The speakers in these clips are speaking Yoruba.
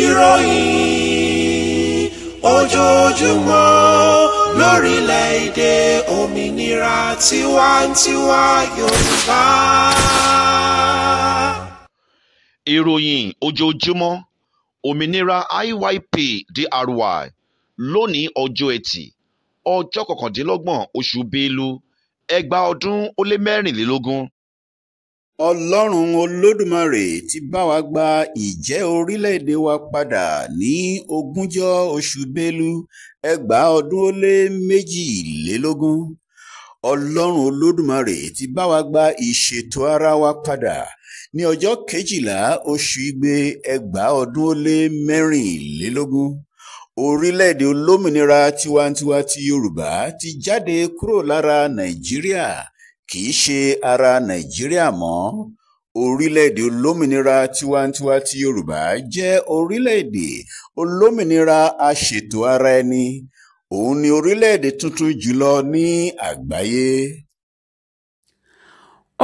ìròyìn ojoojúmọ́ lórílẹ̀‐èdè òmìnira tiwantiwa Yorùbá. ìròyìn ojoojúmọ́ òmìnira IYP-DRY lónìí ọjọ́ Ẹtì ọjọ́ 29 oṣù Bélú ẹgbàá ọdún ó lé mẹ́rìnlélógún. Ọlọ́run Olódùmarè ti bá wa gba ìjẹ́ orílẹ̀-èdè wa padà ní 20 oṣù Bélú ẹgbàá ọdún ó lé méjìlélógún. Ọlọ́run Olódùmarè ti bá wa gba ìṣètò ara wa padà ní ọjọ́ 12 oṣù Igbe ẹgbàá ọdún ó lé mẹ́rìnlélógún. Orílẹ̀-èdè olómìnira tiwantiwa ti Yorùbá ti jáde kúrò lára Nàìjíríà, kì í ṣe ara Nàìjíríà mọ́. Orílẹ̀-èdè olómìnira tiwantiwa ti Yorùbá jẹ́ orílẹ̀-èdè olómìnira aṣètò ara ẹni. Òun ni orílẹ̀-èdè tuntun jùlọ ní àgbáyé.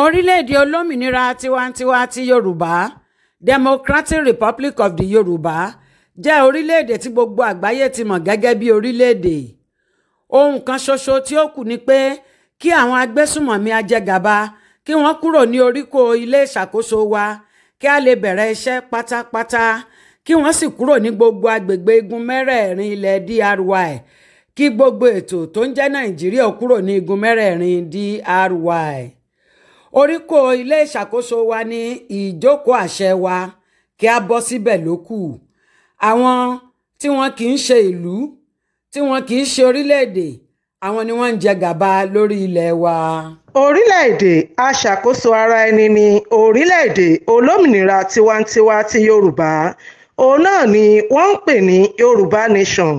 Orílẹ̀-èdè olómìnira tiwantiwa ti Yorùbá, Democratic Republic of the Yorùbá, jẹ́ orílẹ̀-èdè tí gbogbo àgbáyé ti mọ̀ gẹ́gẹ́ bí orílẹ̀-èdè. Ohun kan ṣoṣo tí ó kù ni pé kí àwọn agbésùmọ̀mí ajẹgàba kí wọ́n kúrò ní oríkò ilé ìṣàkóso wa kí a lè bẹ̀rẹ̀ iṣẹ́ pátápátá, kí wọ́n sì kúrò ní gbogbo agbègbè igun mẹ́rẹ̀ẹ̀rin ilẹ̀ DRY, kí gbogbo ètò tó ń jẹ́ Nàìjíríà kúrò ní igun mẹ́rẹ̀ẹ̀rin DRY. Oríkò ilé ìṣàkóso wa ní ìjókòó àṣẹ wa, kí a bọ́ síbẹ̀ ló kù. Àwọn tí wọn kì í ṣe ìlú, tí wọn kì í ṣe orílẹ̀-èdè, àwọn ni wọ́n ń jẹ gàba lórí ilẹ̀ wa. Orílẹ̀-èdè aṣàkóso ara ẹni ni orílẹ̀-èdè olómìnira tiwantiwa ti Yorùbá. Òun náà ni wọ́n ń pè ní Yorùbá Nation,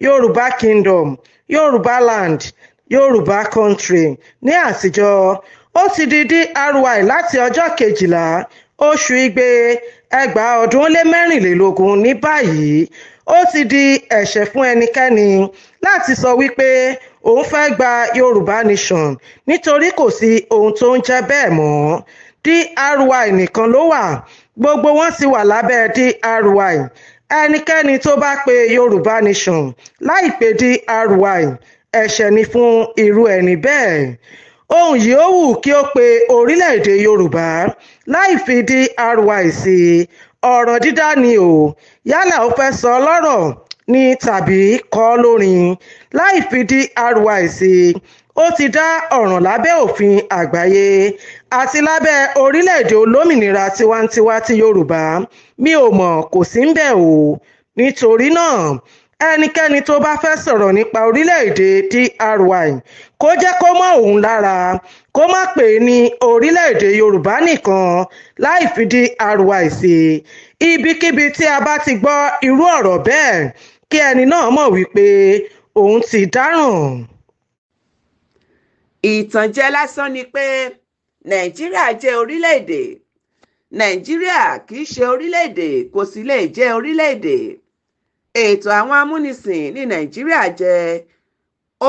Yorùbá Kingdom, Yorùbá Land, Yorùbá Country ní àtijọ́. Ó ti di DRY láti ọjọ́ 12 oṣù Igbe ẹgbàá ọdún ó lé mẹ́rìnlélógún. Ní báyìí ó ti di ẹ̀ṣẹ̀ fún ẹnikẹ́ni láti sọ wípé òun fẹ́ gba Yorùbá Nation nítorí kò sí ohun tó ń jẹ́ bẹ́ẹ̀ mọ́. DRY nìkan ló wà, gbogbo wọn sì wà lábẹ́ DRY. Ẹnikẹ́ni tó bá pe Yorùbá Nation láì pe DRY, ẹ̀ṣẹ̀ ni fún irú ẹni bẹ́ẹ̀. Ohun yìí ó wù kí ó pe orílẹ̀-èdè Yorùbá láì fi DRY sí ọ̀rọ̀ dídá ni o, yálà ó fẹ́ sọ lọ́rọ̀ ni tàbí kọ lórin. Láì fi DRY sí, ó ti dá ọ̀ràn lábẹ́ òfin àgbáyé àti lábẹ́ orílẹ̀-èdè olómìnira tiwantiwa ti Yorùbá. Mi ò mọ̀, kò sí ń bẹ̀ o. Nítorí náà ẹnikẹ́ni tó bá fẹ́ sọ̀rọ̀ nípa orílẹ̀-èdè DRY kó jẹ́ kó mọ́ òun lára, kó má pè é ní orílẹ̀-èdè Yorùbá nìkan láì fi DRY sí. Ibikíbi tí a bá ti gbọ́ irú ọ̀rọ̀ bẹ́ẹ̀, kí ẹni náà mọ̀ wípé òun ti dáràn. Ìtànjẹ lásán ni pé Nàìjíríà jẹ́ orílẹ̀-èdè. Nàìjíríà kì í ṣe orílẹ̀-èdè, kò sì lè jẹ́ orílẹ̀-èdè. Ètò àwọn amúnisìn ní Nàìjíríà jẹ́.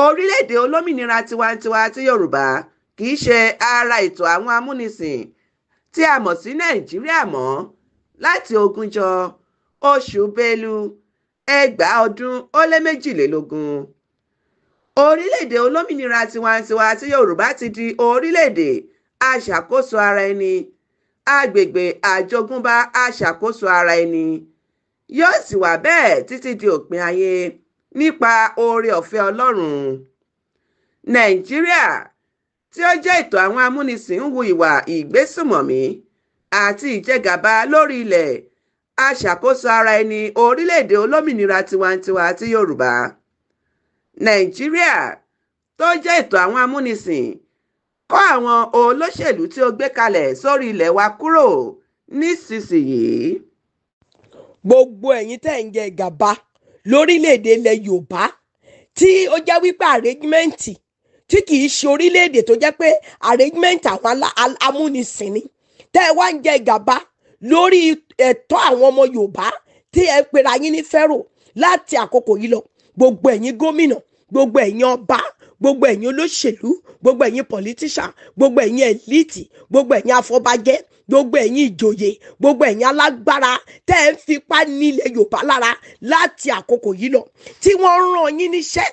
Orílẹ̀-èdè olómìnira tiwantiwa ti Yorùbá kì í ṣe ara ètò àwọn amúnisìn tí a mọ̀ sí Nàìjíríà mọ́ láti 20 oṣù Bélú ẹgbàá ọdún ó lé méjìlélógún. Orílẹ̀-èdè olómìnira tiwantiwa ti Yorùbá ti di orílẹ̀-èdè aṣàkóso ara ẹni, agbègbè àjogúnbá aṣàkóso ara ẹni. Yóò sì wà bẹ́ẹ̀ títí di òpin ayé nípa oore-ọ̀fẹ́ Ọlọ́run. Nàìjíríà tí ó jẹ́ ètò àwọn amúnisìn ń hu ìwà ìgbésùmọ̀mí àti ìjẹgàba lórí ilẹ̀ aṣàkóso ara ẹni orílẹ̀-èdè olómìnira tiwantiwa ti Yorùbá. Nàìjíríà tó jẹ́ ètò àwọn amúnisìn kọ́ àwọn olóṣèlú tí ó gbé kalẹ̀ sórí ilẹ̀ wa kúrò nísinsìnyí. Gbogbo ẹ̀yin tẹ́ ń jẹ gàba lórílẹ̀‐èdè ilẹ̀ Yorùbá tí ó jẹ́ wípé àrẹ́gímẹ́ǹtì tí kì í ṣe orílẹ̀‐èdè tó jẹ́ pé àrẹ́gímẹ́ǹtì àwọn amúnisìn ni, tẹ́ ẹ wá ń jẹ gàba lórí ẹ̀tọ́ àwọn ọmọ Yorùbá tí ẹ pera yín ní fẹ́rò láti àkókò yìí lọ. Gbogbo ẹ̀yin gómìnà, gbogbo ẹ̀yin ọba, gbogbo ẹ̀yin olóṣèlú, gbogbo ẹ̀yin politician, gbogbo ẹ̀yin elite, gbogbo ẹ̀yin afọbajẹ, gbogbo ẹ̀yin ìjòyè, gbogbo ẹ̀yin alágbára tẹ́ ẹ ń fipá nílẹ̀ Yorùbá lára láti àkókò yìí lọ, tí wọ́n rán yín níṣẹ́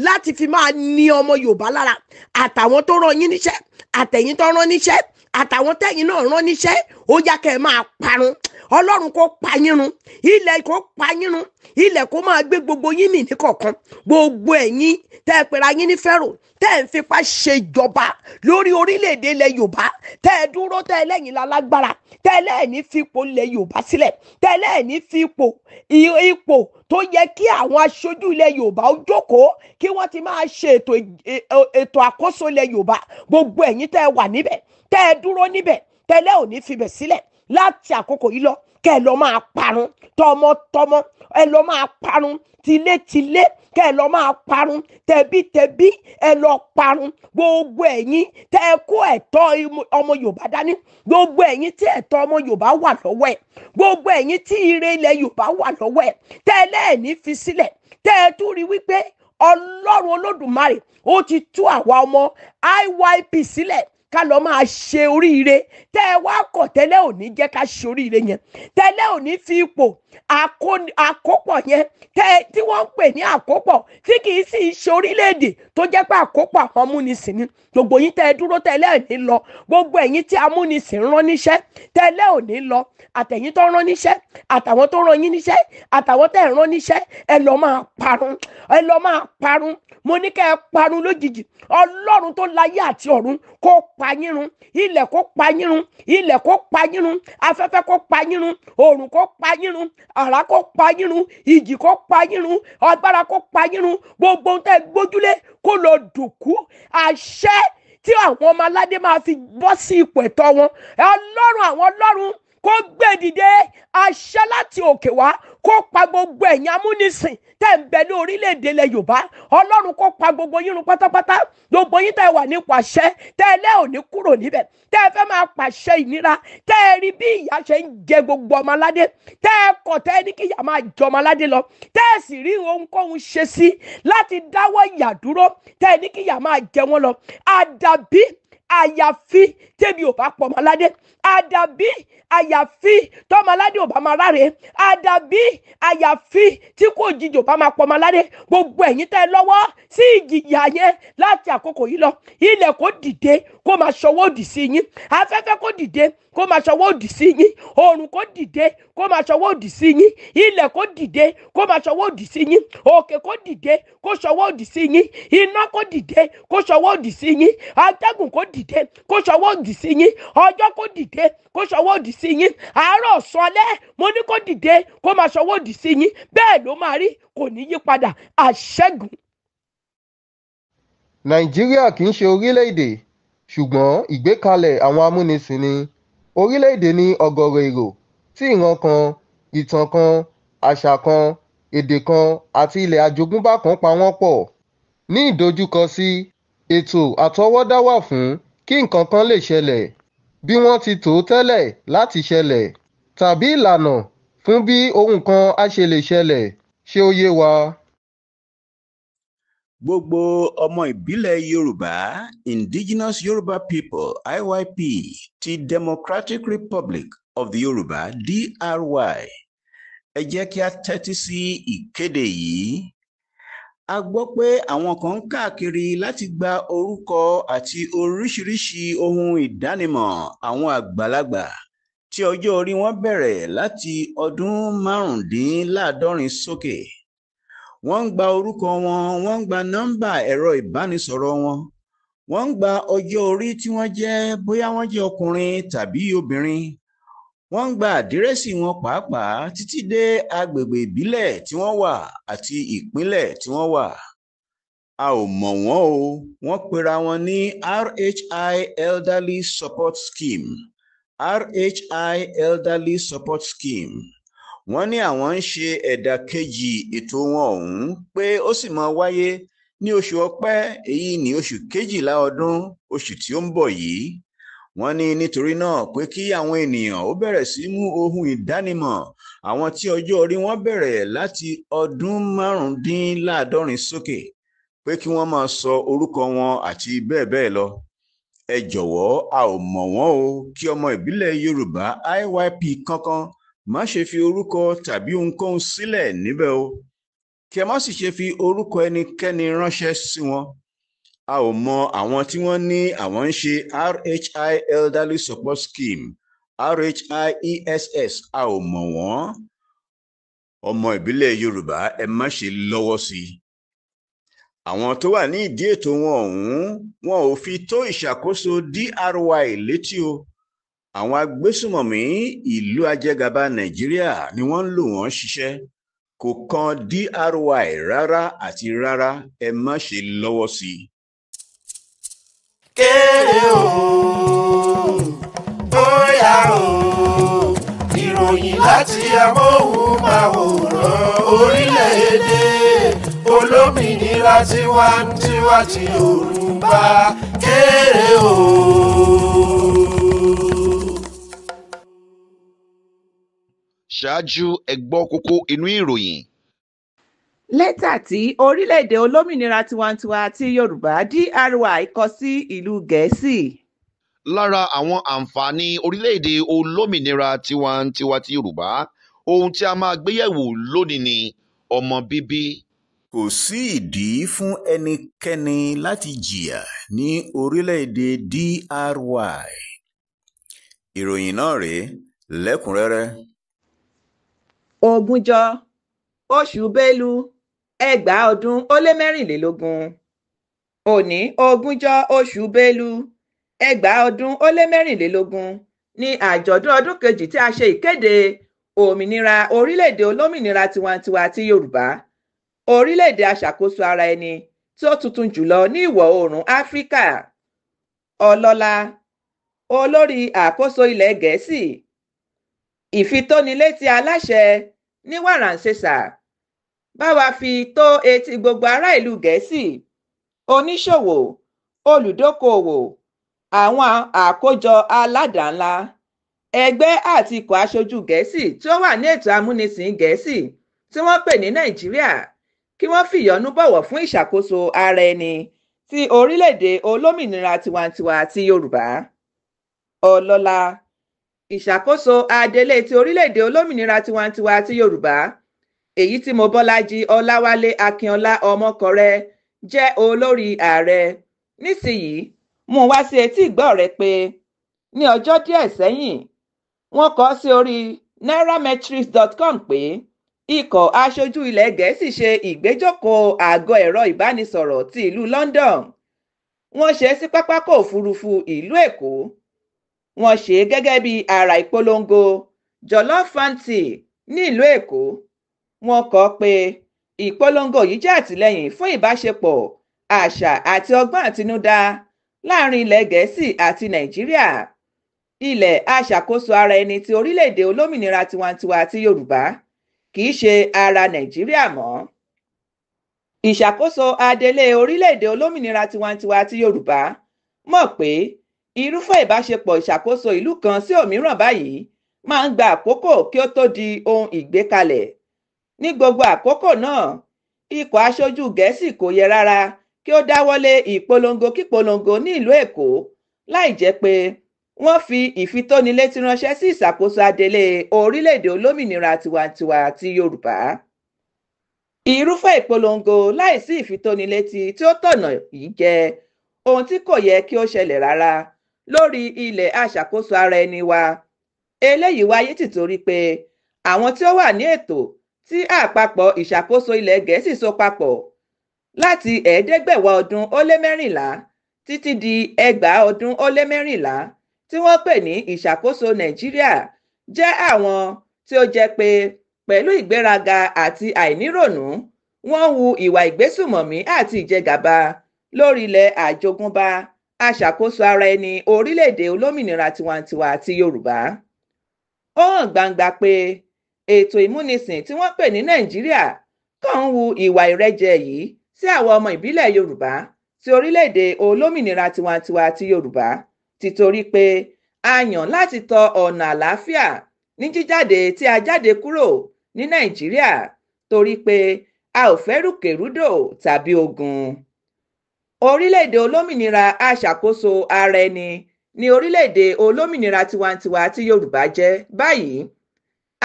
láti fi máa ní ọmọ Yorùbá lára, àtàwọn tó rán yín níṣẹ́, àtẹ̀yin tó rán níṣẹ́, àtàwọn tẹ̀yin náà rán níṣẹ́, ó yá kẹ́ ẹ máa parun. Ọlọ́run kó pa yín run, ilẹ̀ kó pa yín run, ilẹ̀ kó máa gbé gbogbo yín mì ní kọ̀ọ̀kan. Gbogbo ẹ̀yin tẹ́ ẹ pera yín ní Fẹ́rò, tẹ́ ẹ ń fipá ṣe ìjọba lórí orílẹ̀-èdè ilẹ̀ Yorùbá, tẹ́ ẹ dúró tẹ́ ẹ lẹ́yìn lálágbára, tẹ́ ẹ lẹ́ẹ̀ní fipò ilẹ̀ Yorùbá sílẹ̀, tẹ́ ẹ lẹ́ẹ̀ní fipò ipò tó yẹ kí àwọn aṣojú ilẹ̀ Yorùbá ó jókòó kí wọ́n ti máa ṣe ètò àkóso ilẹ̀ Yorùbá. Gbogbo ẹ̀yin tẹ́ ẹ wà níbẹ̀, tẹ́ ẹ dúró níbẹ̀, tẹ́ ẹ lẹ́ẹ̀ ò ní fibẹ̀ sílẹ̀ láti àkókò yìí lọ, kẹ́ ẹ lọ máa parun tọmọtọmọ, ẹ lọ máa parun tilétilé, kẹ́ ẹ lọ máa parun tẹbítẹbí, ẹ lọ parun. Gbogbo ẹ̀yin tẹ́ ẹ kó ẹ̀tọ́ ọmọ Yorùbá dání, gbogbo ẹ̀yin tí ẹ̀tọ́ ọmọ Yorùbá wà lọ́wọ́ ẹ̀, gbogbo ẹ̀yin tí ire ilẹ̀ Yorùbá wà lọ́wọ́ ẹ̀, tẹ́ ẹ lẹ́ẹ̀ní fi sílẹ̀, tẹ́ ẹ tún rí wípé Ọlọ́run Olódùmarè ó ti tú àwa ọmọ IYP sílẹ̀ ká lọ máa ṣe oríire. Tẹ́ ẹ wá kọ̀ tẹ́lẹ̀ ò ní jẹ́ ká ṣe oríire yẹn, tẹ́lẹ̀ ò ní fi ipò àkópọ̀ yẹn tí wọ́n ń pè ní àkópọ̀ tí kì í sì ṣe orílẹ̀-èdè tó jẹ́ pé àkópọ̀ àwọn amúnisìn ni. Gbogbo yín tẹ́ ẹ dúró tẹ́lẹ̀ ò ní lọ, gbogbo ẹ̀yin tí amúnisìn rán níṣẹ́ tẹ́lẹ̀ ò ní lọ, àtẹ̀yin tó rán níṣẹ́, àtàwọn tó rán yín níṣẹ́, àtàwọn tẹ́ ẹ rán níṣẹ́, ẹ lọ máa parun, ẹ lọ máa parun. Mo ní kẹ́ ẹ parun lójijì. Ọlọ́run tó láyé àti ọ̀run kó pa yín run, ilẹ̀ kó pa yín run, ilẹ̀ kó pa yín run, afẹ́fẹ́ kó pa yín run, oòrùn kó pa yín run, àrá kó pa yín run, ìjì kó pa yín run, agbára kó pa yín run. Gbogbo ohun tẹ́ gbójúlé kó lọ dòkú. Àṣẹ tí àwọn ọmọ aládé máa fi bọ́ sí ipò ẹ̀tọ́ wọn, Ọlọ́run àwọn ọlọ́run kó gbé dìde àṣẹ láti òkè wá, kó pa gbogbo ẹ̀yin amúnisìn tẹ́ ń bẹ ní orílẹ̀-èdè ilẹ̀ Yorùbá. Ọlọ́run kó pa gbogbo yín run pátápátá. Gbogbo yín tẹ́ wà nípò àṣẹ, tẹ́ ẹ lẹ́ òní kúrò níbẹ̀, tẹ́ ẹ fẹ́ máa pàṣẹ ìnira, tẹ́ ẹ rí bí ìyà ṣe ń jẹ gbogbo ọmọ aládé, tẹ́ ẹ kọ̀ tẹ́ ẹ ní kí ìyà máa jẹ ọmọ aládé lọ, tẹ́ ẹ sì rí ohunkóhun ṣe sí láti dáwọ́ ìyà dúró, tẹ́ ẹ ní kí ìyà máa jẹ wọ́n lọ. Àdàbí àyàfi tẹ́bi ò bá pọ̀ ọmọ aládé, àdàbí àyàfi tọ́mọ aládé ò bá máa ráre, àdàbí àyàfi tí kò jíjì ò bá máa pọ̀ ọmọ aládé. Gbogbo ẹ̀yin tẹ́ lọ́wọ́ sí ìjìyà yẹn láti àkókò yìí lọ, ilẹ̀ kó dìde kó máa ṣọwọ́ òdì sí yín, afẹ́fẹ́ kó dìde kó máa ṣọwọ́ òdì sí yín, oòrùn kó dìde kó máa ṣọwọ́ òdì sí yín, ilẹ̀ kó dìde kó máa ṣọwọ́ òdì sí yín, òkè kó dìde kó ṣọwọ́ òdì sí yín, iná kó dìde kó ṣọwọ́ òdì sí yín, atẹ́gùn kó dìde kó ṣọwọ́ òdì sí yín, ọjọ́ kó dìde kó ṣọwọ́ òdì sí yín, àárọ̀ ọ̀sán alẹ́ mo ní kó dìde kó máa ṣọwọ́ òdì sí yín. Bẹ́ẹ̀ ló máa rí, kò ní yí padà. Àṣẹ́gun. Nàìjíríà kì í ṣe orílẹ̀-èdè, ṣùgbọ́n ìgbékalẹ̀ àwọn amúnisìn ni. Orílẹ̀-èdè ní ọ̀gọ̀rọ̀ èrò tí ìran kan, ìtàn kan, àṣà kan, èdè kan àti ilẹ̀ àjogúnbá kan pa wọ́n pọ̀. Ní ìdojúkọ sí, ètò àtọwọ́dá wà fún kí nǹkan kan lè ṣẹlẹ̀ bí wọ́n ti tò ó tẹ́lẹ̀ láti ṣẹlẹ̀, tàbí ìlànà fún bí ohun kan á ṣe lè ṣẹlẹ̀. Ṣé ó yé wa? Gbogbo ọmọ ìbílẹ̀ Yorùbá, Indigenous Yoruba People IYP ti Democratic Republic of the Yorùbá DRY, ẹ jẹ́ kí a tẹ́tí sí ìkéde yìí. A gbọ́ pé àwọn kan ń káàkiri láti gba orúkọ àti oríṣiríṣi ohun ìdánimọ̀ àwọn àgbàlagbà tí ọjọ́ orí wọn bẹ̀rẹ̀ láti ọdún 75 sókè. Wọ́n ń gba orúkọ wọn, wọ́n ń gba nọ́mbà ẹ̀rọ ìbánisọ̀rọ̀ wọn, wọ́n ń gba ọjọ́ orí tí wọ́n jẹ́, bóyá wọ́n jẹ́ ọkùnrin tàbí obìnrin. Wọ́n ń gba àdírẹ́sì wọn pàápàá títí dé agbègbè ìbílẹ̀ tí wọ́n wà àti ìpínlẹ̀ tí wọ́n wà. A ò mọ̀ wọ́n o, wọ́n pera wọn ní RHI Elderly Support Scheme, RHI Elderly Support Scheme. Wọ́n ní àwọn ń ṣe ẹ̀dà kejì ètò wọn ọ̀hún pé ó sì máa wáyé ní oṣù Ọ̀pẹ, èyí ní oṣù kejìlá ọdún, oṣù tí ó ń bọ̀ yìí. Wọ́n ní nítorí náà pé kí àwọn ènìyàn ó bẹ̀rẹ̀ sí mú ohun ìdánimọ̀ àwọn tí ọjọ́ orí wọn bẹ̀rẹ̀ láti ọdún 75 sókè, pé pé kí wọ́n máa sọ orúkọ wọn àti bẹ́ẹ̀ bẹ́ẹ̀ lọ. Ẹ jọ̀wọ́, a ò mọ̀ wọ́n o, kí ọmọ ìbílẹ̀ Yorùbá IYP kankan má ṣe fi orúkọ tàbí ohunkóhun sílẹ̀ níbẹ̀ o. Kí ẹ má sì ṣe fi orúkọ ẹnikẹ́ni ránṣẹ́ sí wọn. A ò mọ àwọn tí wọ́n ní àwọn ń ṣe RHI Elderly Support Scheme, RHIESS, a ò mọ̀ wọ́n. Ọmọ ìbílẹ̀ Yorùbá, ẹ má ṣe lọ́wọ́ sí i. Àwọn tó wà ní ìdí ètò wọn ọ̀hún, wọn ò fi tó ìṣàkóso DRY létí o. Àwọn agbésùmọ̀mí ìlú ajẹgàba Nàìjíríà ni wọ́n ń lò wọ́n ṣiṣẹ́. Kò kan DRY rárá àti rárá, ẹ má ṣe lọ́wọ́ sí i. Kéré o, bóyá o, ìròyìn láti amóhùnmáwòrán orílẹ̀-èdè olómìnira tiwantiwa ti Yorùbá. Kéré o. Ṣáájú ẹ gbọ́ kókó inú ìròyìn. Lẹ́tà tí orílẹ̀-èdè olómìnira tiwantiwa ti Yorùbá DRY kọ sí ìlú Gẹ̀ẹ́sì. Lára àwọn àǹfààní orílẹ̀-èdè olómìnira tiwantiwa ti Yorùbá, ohun tí a máa gbéyẹ̀wò lónìí ni ọmọ bíbí. Kò sí ìdí fún ẹnikẹ́ni láti jìyà ní orílẹ̀-èdè DRY. Ìròyìn náà rèé lẹ́kùnrẹ́rẹ́. Ogúnjọ́ oṣù Bélú 2024. Òní ogúnjọ́ oṣù Bélú 2024 ní àjọ̀dún ọdún kejì tí a ṣe ìkéde òmìnira orílẹ̀-èdè olómìnira tiwantiwa ti Yorùbá, orílẹ̀-èdè aṣàkóso ara ẹni tí ó tuntun jùlọ ní ìwọ̀ oòrùn Áfíríkà. Ọlọ́lá olórí àkóso ilẹ̀ Gẹ̀ẹ́sì, ìfitónilétí aláṣẹ ní wàràǹṣeṣà bá wa fi tó etí gbogbo ará ìlú Gẹ̀ẹ́sì, oníṣòwò, olùdókòòwò, àwọn àkójọ aládàá-ńlá, ẹgbẹ́ àti ikọ̀ aṣojú Gẹ̀ẹ́sì tí ó wà ní ètò amúnisìn Gẹ̀ẹ́sì tí wọ́n pè ní Nàìjíríà, kí wọ́n fìyọ́nú bọ̀wọ̀ fún ìṣàkóso ara ẹni ti orílẹ̀-èdè olómìnira tiwantiwa ti Yorùbá. Ọlọ́lá ìṣàkóso adelé ti orílẹ̀-èdè olómìnira tiwantiwa ti Yorùbá, èyí tí Mobọ́lájí Ọláwálé Akínọlá Ọmọkọrẹ jẹ́ olórí ààrẹ, nísìnyí mú wá sí etí ìgbọ́ rẹ pé ní ọjọ́ díẹ̀ sẹ́yìn wọ́n kọ sí orí nairametrics.com pé ikọ̀ aṣojú ilẹ̀ Gẹ̀ẹ́sì ṣe ìgbéjókòó àgọ́ ẹ̀rọ ìbánisọ̀rọ̀ ti ìlú London. Wọ́n ṣe é sí pápákọ̀ òfurufú ìlú Èkó. Wọ́n ṣe é gẹ́gẹ́ bí àrà ìpolongo Jollof Fancy ní ìlú Èkó. Wọ́n kọ pé ìpolongo yìí jẹ́ àtìlẹ́yìn fún ìbáṣepọ̀ àṣà àti ọgbọ́n àtinúdá láàrin ilẹ̀ Gẹ̀ẹ́sì àti Nàìjíríà, ilẹ̀ aṣàkóso ara ẹni ti orílẹ̀-èdè olómìnira tiwantiwa ti Yorùbá, kì í ṣe ara Nàìjíríà mọ́. Ìṣàkóso adelé orílẹ̀-èdè olómìnira tiwantiwa ti Yorùbá mọ̀ pé irúfẹ́ ìbáṣepọ̀ ìṣàkóso ìlú kan sí òmíràn báyìí máa ń gba àkókò kí ó tó di ohun ìgbékalẹ̀. Ní gbogbo àkókò náà, ikọ̀ aṣojú Gẹ̀ẹ́sì kò yẹ rárá kí ó dáwọ́lé ìpolongo kípolongo ní ìlú Èkó láì jẹ́ pé wọ́n fi ìfitónilétí ránṣẹ́ sí ìṣàkóso adelé orílẹ̀-èdè olómìnira tiwantiwa ti Yorùbá. Irúfẹ́ ìpolongo láìsí ìfitónilétí tí ó tọ̀nà yìí jẹ́ ohun tí kò yẹ kí ó ṣẹlẹ̀ rárá lórí ilẹ̀ aṣàkóso ara ẹni wa. Eléyìí wáyé tìtorí pé àwọn tí ó wà ní ètò tí àpapọ̀ ìṣàkóso ilẹ̀ Gẹ̀ẹ́sì so papọ̀ láti 1514 títí di 2014 tí wọ́n pè ní ìṣàkóso Nàìjíríà jẹ́ àwọn tí ó jẹ́ pé pẹ̀lú ìgbéraga àti àìníròònú wọ́n hu ìwà ìgbésùmọ̀mí àti ìjẹgàba lórí ilẹ̀ àjogúnbá aṣàkóso ara ẹni orílẹ̀-èdè olómìnira tiwantiwa ti Yorùbá. Ó hàn gbangba pé ètò ìmúnisìn tí wọ́n pè ní Nàìjíríà kàn ń hu ìwà ìrẹ́jẹ yìí sí àwọn ọmọ ìbílẹ̀ Yorùbá ti orílẹ̀-èdè olómìnira tiwantiwa ti Yorùbá, títorí pé a yàn láti tọ ọ̀nà àlàáfíà ní jíjáde tí a jáde kúrò ní Nàìjíríà torí pé a ò fẹ́ rúkèrúdò tàbí ogun. orílẹ̀-èdè olómìnira aṣàkóso ara ẹni ní orílẹ̀-èdè olómìnira tiwantiwa tí Yorùbá jẹ́ báyìí,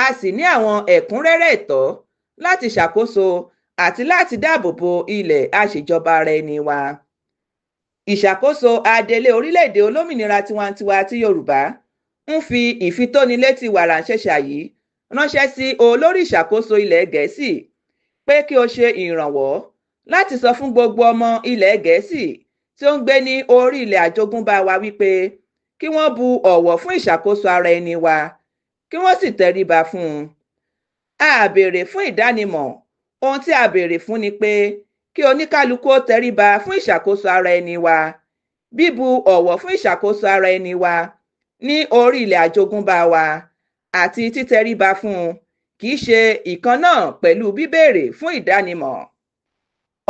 a sì ní àwọn ẹ̀kúnrẹ́rẹ́ ẹ̀tọ́ láti ṣàkóso àti láti dáàbò bo ilẹ̀ àṣejọba ara ẹni wa. Ìṣàkóso adelé orílẹ̀-èdè olómìnira tiwantiwa tí Yorùbá ń fi ìfitónilétí wàràǹṣeṣà yìí ránṣẹ́ sí olórí ìṣàkóso ilẹ̀ Gẹ̀ẹ́sì pé kí ó ṣe ìrànwọ́ láti sọ fún gbogbo ọmọ ilẹ̀ Gẹ̀ẹ́sì tí ó ń gbé ní orí ilẹ̀ àjogúnbá wa wípé kí wọ́n bu ọ̀wọ̀ fún ìṣàkóso ara ẹni wa, kí wọ́n sì tẹríba fún un. A béèrè fún ìdánimọ̀, ohun tí a béèrè fún ni pé kí oníkálukú ó tẹríba fún ìṣàkóso ara ẹni wa. Bíbu ọ̀wọ̀ fún ìṣàkóso ara ẹni wa ní orí ilẹ̀ àjogúnbá wa àti títẹríba fún un kì í ṣe ìkan náà pẹ̀lú bíbéèrè fún ìdánimọ̀.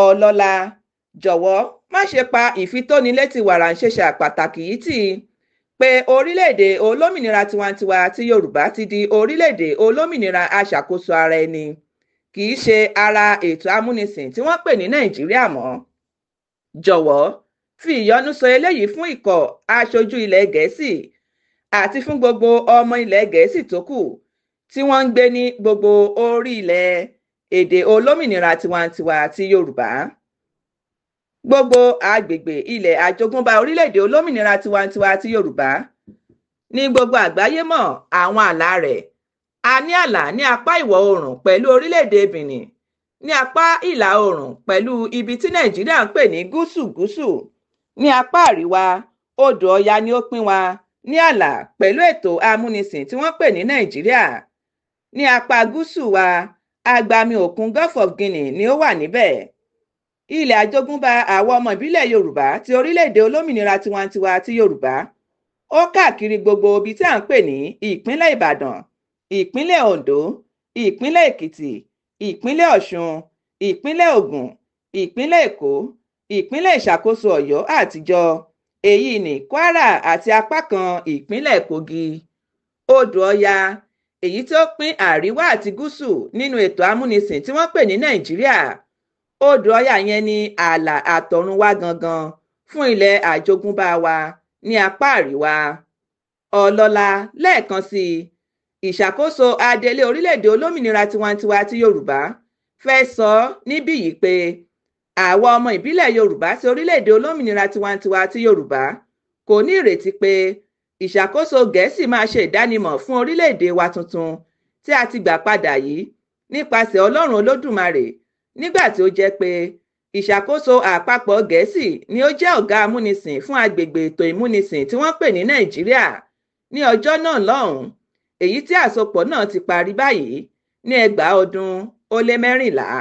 Ọlọ́lá, jọ̀wọ́ má ṣe pa ìfitónilétí wàràǹṣeṣà pàtàkì yìí tì, pé orílẹ̀-èdè olómìnira tiwantiwa tí Yorùbá ti di orílẹ̀-èdè olómìnira aṣàkóso ara ẹni, kì í ṣe ara ètò amúnisìn tí wọ́n pè ní Nàìjíríà mọ́. Jọ̀wọ́ fi ìyọ́nú sọ eléyìí fún ikọ̀ aṣojú ilẹ̀ Gẹ̀ẹ́sì àti fún gbogbo ọmọ ilẹ̀ Gẹ̀ẹ́sì tó kù tí wọ́n ń gbé ní gbogbo orí ilẹ̀ èdè olómìnira tiwantiwa ti Yorùbá. Gbogbo agbègbè ilẹ̀ àjogúnbá orílẹ̀-èdè olómìnira tiwantiwa ti Yorùbá ní gbogbo àgbáyé mọ̀ àwọn ààlà rẹ̀. A ní ààlà ní apá ìwọ̀ oòrùn pẹ̀lú orílẹ̀-èdè Benin, ní apá ìlà oòrùn pẹ̀lú ibi tí Nàìjíríà ń pè ní gúúsù, ní apá àríwá odò Ọya ni ó pín wa ní ààlà pẹ̀lú ètò amúnisìn tí wọ́n pè ní Nàìjíríà. Ní apá gúúsù wa, agbami òkun Gulf of Guinea ni ó wà níbẹ̀. Ilẹ̀ àjogúnbá àwọn ọmọ ìbílẹ̀ Yorùbá ti orílẹ̀-èdè olómìnira tiwantiwa ti Yorùbá ó káàkiri gbogbo ibi tí à ń pè ní ìpínlẹ̀ Ìbàdàn, ìpínlẹ̀ Oǹdó, ìpínlẹ̀ Èkìtì, ìpínlẹ̀ Ọ̀ṣun, ìpínlẹ̀ Ògùn, ìpínlẹ̀ Èkó, ìpínlẹ̀ ìṣàkóso Ọ̀yọ́ àtijọ́, èyí ní Kwara àti apá kan ìpínlẹ̀ Kogi. Odò Ọya, èyí tó pín àríwá àti gúúsù nínú ètò amúnisìn tí wọ́n pè ní Nàìjíríà. Odò Ọya yẹn ni ààlà àtọ̀runwá gangan fún ilẹ̀ àjogúnbá wa ní apá àríwá. Ọlọ́lá, lẹ́ẹ̀kan sí i, ìṣàkóso adelé orílẹ̀-èdè olómìnira tiwantiwa ti Yorùbá fẹ́ sọ níbí yìí pé àwa ọmọ ìbílẹ̀ Yorùbá ti orílẹ̀-èdè olómìnira tiwantiwa ti Yorùbá kò ní ìrètí pé ìṣàkóso Gẹ̀ẹ́sì máa ṣe ìdánimọ̀ fún orílẹ̀-èdè wa tuntun tí a ti gbà padà yìí nípasẹ̀ Ọlọ́run Olódùmarè, nígbà tí ó jẹ́ pé ìṣàkóso àpapọ̀ Gẹ̀ẹ́sì ni ó jẹ́ ọ̀gá amúnisìn fún agbègbè ètò ìmúnisìn tí wọ́n pè ní Nàìjíríà ní ọjọ́ náà lọ́hùn-ún, èyí tí àsopọ̀ náà ti parí báyìí ní 2014.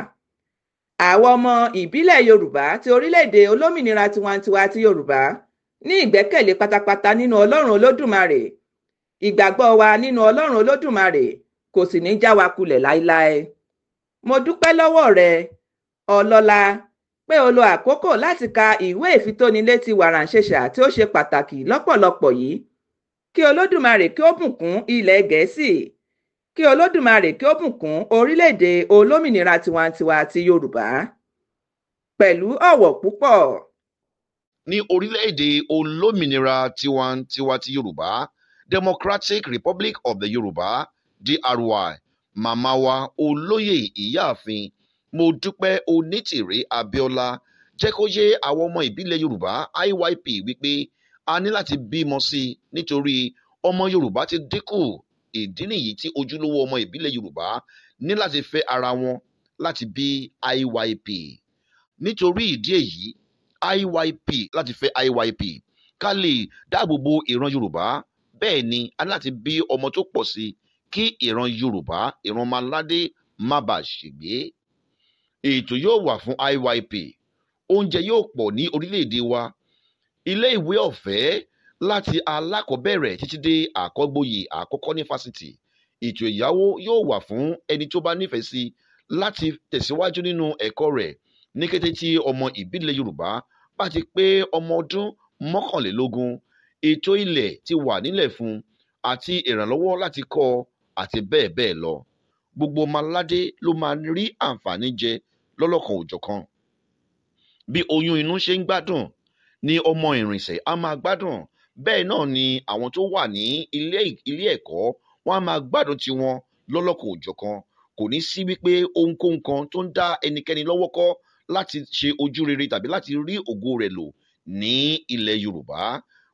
Àwọn ọmọ ìbílẹ̀ Yorùbá ti orílẹ̀-èdè olómìnira tiwantiwa ti Yorùbá ní ìgbẹ́kẹ̀lé pátápátá nínú Ọlọ́run Olódùmarè. Ìgbàgbọ́ wa nínú Ọlọ́run Olódùmarè kò sì ní já wa kulẹ̀ láéláé. Mo dúpẹ́ lọ́wọ́ rẹ, Ọlọ́lá, pé o lo àkókò láti ka ìwé ìfitónilétí wàràǹṣeṣà tí ó ṣe pàtàkì lọ́pọ̀lọpọ̀ yìí. Kí Olódùmarè kí ó bùkún ilẹ̀ Gẹ̀ẹ́sì, kí Olódùmarè kí ó bùkún orílẹ̀-èdè olómìnira tiwantiwa ti Yorùbá. Pẹ̀lú ọ̀wọ̀ púpọ̀. Ní orílẹ̀-èdè olómìnira tiwantiwa ti Yorùbá, Democratic Republic of the Yorùbá, DRY, màmá wa olóyè ìyáàfin Modúpẹ́ Onítìrí Abíọ́lá jẹ́ kó yé àwọn ọmọ ìbílẹ̀ Yorùbá IYP wípé a ní láti bímọ sí i nítorí ọmọ Yorùbá ti dínkù. Ìdí nìyí tí ojúlówó ọmọ ìbílẹ̀ Yorùbá ní láti fẹ́ ara wọn láti bí IYP. Nítorí ìdí èyí, IYP láti fẹ́ IYP ká lè dáàbò bo ìran Yorùbá. Bẹ́ẹ̀ ni a ní láti bí ọmọ tó pọ̀ sí kí ìran Yorùbá, ìran ọmọ aládé má bàa ṣègbé. Ètò yóò wà fún IYP. Oúnjẹ yóò pọ̀ ní orílẹ̀-èdè wa. Ilé ìwé ọ̀fẹ́ láti alákọ̀ọ́bẹ̀rẹ̀ títí dé àkọ́gboyè àkọ́kọ́ ní fásitì. Ètò ìyáwó yóò wà fún ẹni tó bá nífẹ̀ẹ́ sí láti tẹ̀síwájú nínú ẹ̀kọ́ rẹ̀ ní kété tí ọmọ ìbílẹ̀ Yorùbá bá ti pé ọmọ ọdún 21. Ètò ilẹ̀ ti wà nílẹ̀ fún àti ìrànlọ́wọ́ láti kọ́ àti bẹ́ẹ̀ bẹ́ẹ̀ lọ. Gbogbo ọmọ aládé ló máa rí àǹfààní jẹ lọ́lọ́kan òjọ̀kan. bí oyún inú ṣe ń gbádùn ni ọmọ ìrìnsẹ̀ á máa gbádùn, bẹ́ẹ̀ náà ni àwọn tó wà ní ilé ẹ̀kọ́ wọn á máa gbádùn tiwọn lọ́lọ́kan òjọ̀kan. Kò ní sí wípé ohunkóhun kan tó ń dá ẹnikẹ́ni lọ́wọ́ kọ́ láti ṣe ojú rere tàbí láti rí ògo rẹ̀ lò ní ilẹ̀ Yorùbá.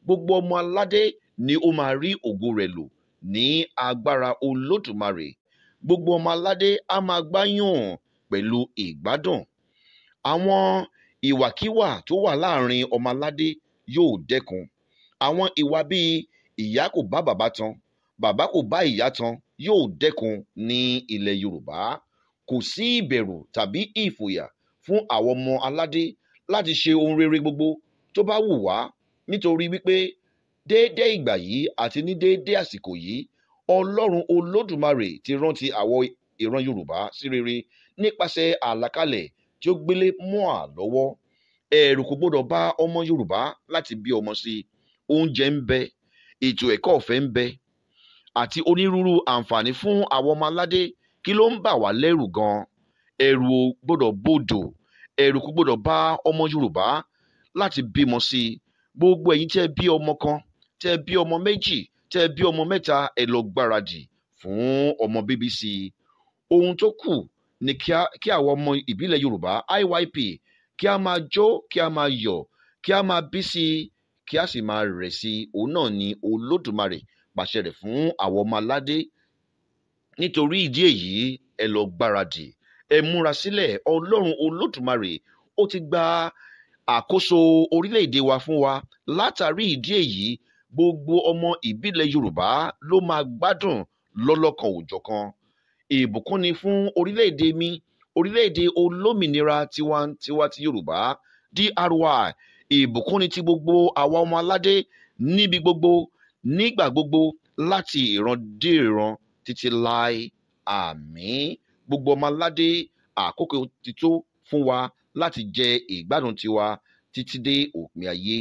Gbogbo ọmọ aládé ni ó máa rí ògo rẹ̀ lò ní agbára Olódùmarè. Gbogbo ọmọ aládé á máa gbáyùn pẹ̀lú ìgbádùn. Àwọn ìwàkíwà tó wà láàrin ọmọ aládé yóò dẹ́kun. Àwọn ìwà bíi ìyá kò bá bàbá tan, bàbá kò bá ìyá tan yóò dẹ́kun ní ilẹ̀ Yorùbá. Kò sí ìbẹ̀rù tàbí ìfòyà fún àwọn ọmọ aládé láti ṣe ohun rere gbogbo tó bá wù wá, nítorí wípé déédé ìgbà yìí àti ní déédé àsìkò yìí Ọlọ́run Olódùmarè ti rántí àwọn ìran Yorùbá sí rere nípasẹ̀ àlàkalẹ̀ tí ó gbélé mọ́ à lọ́wọ́. Ẹ̀rù kò gbọdọ̀ bá ọmọ Yorùbá láti bí ọmọ sí. Oúnjẹ ń bẹ, ètò ẹ̀kọ́ ọ̀fẹ́ ń bẹ, àti onírúurú àǹfààní fún àwọn ọmọ aládé. Kí ló ń bà wá lẹ́rù gan-an? Ẹ̀rù ò gbọdọ̀ bodò, ẹ̀rù kò gbọdọ̀ bá ọmọ Yorùbá láti bímọ sí. Gbogbo ẹ̀yin tẹ́ bí ọmọ kan, tẹ́ bí ọmọ méjì, tẹ́ bí ọmọ mẹ́ta, ẹ lọ gbáradì fún ọmọ bíbí sí. Ohun tó kù ni kí àwọn ọmọ ìbílẹ̀ Yorùbá IYP kí a máa jó, kí a máa yọ̀, kí a máa bí sí, kí a sì máa rẹ̀ sí. Òun náà ni Olódùmarè pàṣẹ rẹ̀ fún àwọn ọmọ aládé. Nítorí ìdí èyí, ẹ lọ gbáradì, ẹ múra sílẹ̀. Ọlọ́run Olódùmarè ó ti gba àkóso orílẹ̀-èdè wa fún wa. Látàrí ìdí èyí, gbogbo ọmọ ìbílẹ̀ Yorùbá ló máa gbádùn lọ́lọ́kan òjọ̀kan. Ìbùkún ni fún orílẹ̀-èdè mi, orílẹ̀-èdè olómìnira tiwantiwa ti Yorùbá DRY. Ìbùkún ni ti gbogbo àwa ọmọ aládé níbi gbogbo, nígbà gbogbo, láti ìran dé ìran títí láé. Àmín. Gbogbo ọmọ aládé, àkókò ti tó fún wa láti jẹ ìgbádùn tiwa títí dé òpin ayé.